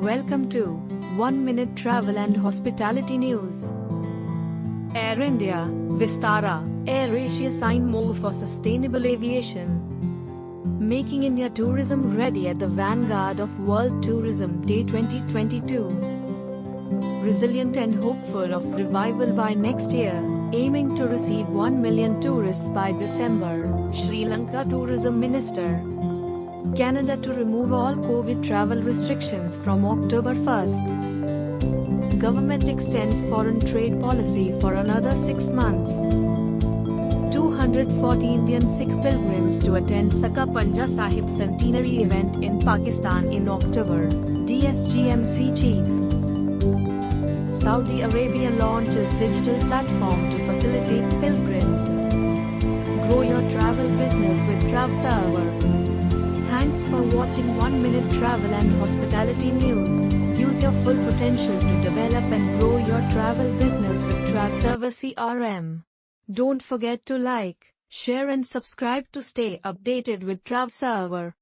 Welcome to 1 Minute Travel and Hospitality News. Air India, Vistara, AirAsia sign MoU for sustainable aviation. Making India tourism ready at the vanguard of World Tourism Day 2022. Resilient and hopeful of revival by next year, aiming to receive 1 million tourists by December, Sri Lanka Tourism Minister. Canada to remove all COVID travel restrictions from October 1st. Government extends foreign trade policy for another 6 months. 240 Indian Sikh pilgrims to attend Sakka Panja Sahib centenary event in Pakistan in October, DSGMC chief. Saudi Arabia launches digital platform to facilitate pilgrims. Grow your travel business with TravServer. Thanks for watching 1 Minute Travel and Hospitality News. Use your full potential to develop and grow your travel business with TravServer CRM. Don't forget to like, share and subscribe to stay updated with TravServer.